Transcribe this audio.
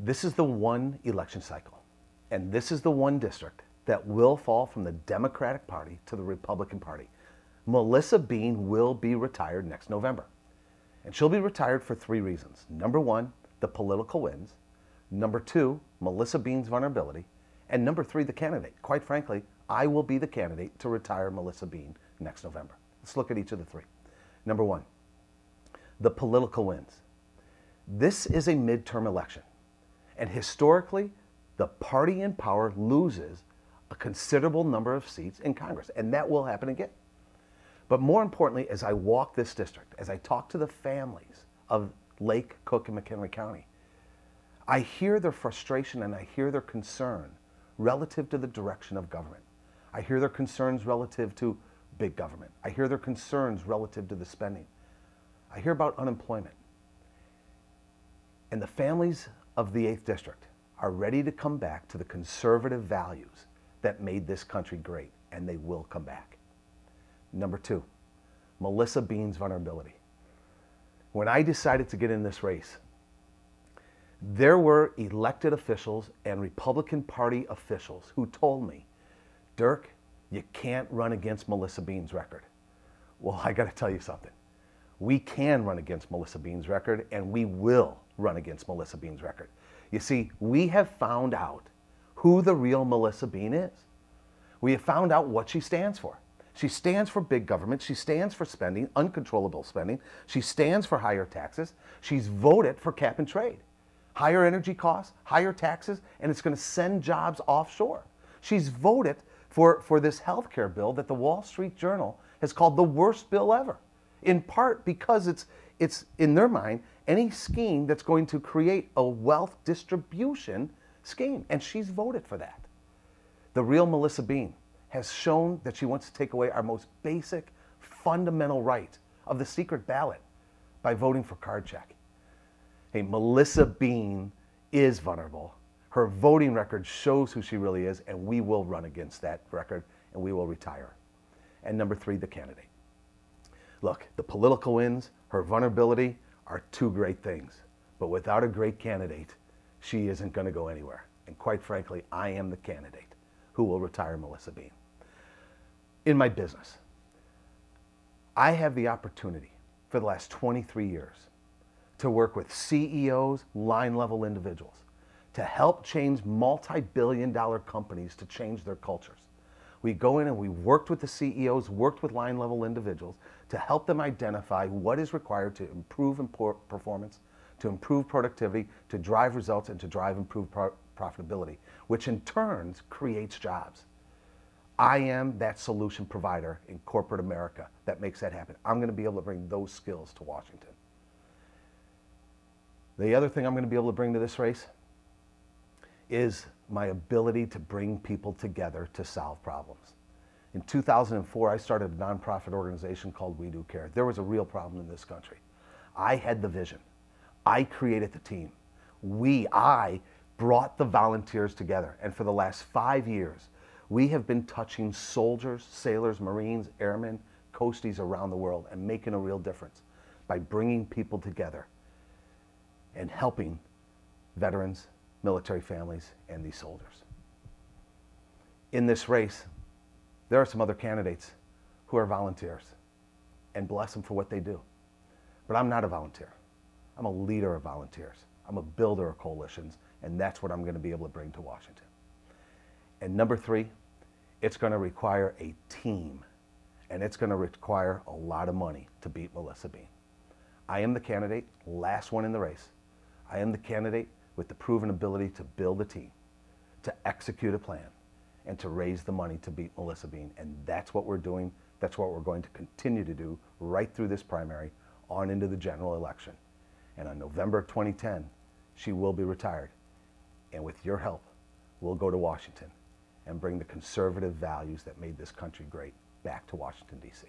This is the one election cycle, and this is the one district that will fall from the Democratic Party to the Republican Party. Melissa Bean will be retired next November. And she'll be retired for 3 reasons. Number 1, the political wins. Number 2, Melissa Bean's vulnerability. And number 3, the candidate. Quite frankly, I will be the candidate to retire Melissa Bean next November. Let's look at each of the 3. Number 1, the political wins. This is a midterm election. And historically, the party in power loses a considerable number of seats in Congress. And that will happen again. But more importantly, as I walk this district, as I talk to the families of Lake, Cook, and McHenry County, I hear their frustration and I hear their concern relative to the direction of government. I hear their concerns relative to big government. I hear their concerns relative to the spending. I hear about unemployment. And the families of the 8th District are ready to come back to the conservative values that made this country great, and they will come back. Number 2, Melissa Bean's vulnerability. When I decided to get in this race, there were elected officials and Republican Party officials who told me, Dirk, you can't run against Melissa Bean's record. Well, I got to tell you something. We can run against Melissa Bean's record, and we will run against Melissa Bean's record. You see, we have found out who the real Melissa Bean is. We have found out what she stands for. She stands for big government. She stands for spending, uncontrollable spending. She stands for higher taxes. She's voted for cap and trade. Higher energy costs, higher taxes, and it's going to send jobs offshore. She's voted for this health care bill that the Wall Street Journal has called the worst bill ever, in part because it's in their mind, any scheme that's going to create a wealth distribution scheme, and she's voted for that. The real Melissa Bean has shown that she wants to take away our most basic, fundamental right of the secret ballot by voting for card check. Hey, Melissa Bean is vulnerable. Her voting record shows who she really is, and we will run against that record, and we will retire her. And number 3, the candidate. Look, the political wins, her vulnerability are 2 great things. But without a great candidate, she isn't going to go anywhere. And quite frankly, I am the candidate who will retire Melissa Bean. In my business, I have the opportunity for the last 23 years to work with CEOs, line-level individuals, to help change multi-billion-dollar companies to change their cultures. We go in and we worked with the CEOs, worked with line-level individuals to help them identify what is required to improve performance, to improve productivity, to drive results, and to drive improved profitability, which in turn creates jobs. I am that solution provider in corporate America that makes that happen. I'm going to be able to bring those skills to Washington. The other thing I'm going to be able to bring to this race is my ability to bring people together to solve problems. In 2004, I started a nonprofit organization called We Do Care. There was a real problem in this country. I had the vision. I created the team. I brought the volunteers together. And for the last 5 years, we have been touching soldiers, sailors, Marines, airmen, coasties around the world and making a real difference by bringing people together and helping veterans, military families, and these soldiers. In this race, there are some other candidates who are volunteers, and bless them for what they do. But I'm not a volunteer. I'm a leader of volunteers. I'm a builder of coalitions, and that's what I'm going to be able to bring to Washington. And number 3, it's going to require a team, and it's going to require a lot of money to beat Melissa Bean. I am the candidate, last one in the race. I am the candidate with the proven ability to build a team, to execute a plan, and to raise the money to beat Melissa Bean. And that's what we're doing. That's what we're going to continue to do right through this primary on into the general election. And on November 2010, she will be retired. And with your help, we'll go to Washington and bring the conservative values that made this country great back to Washington, D.C.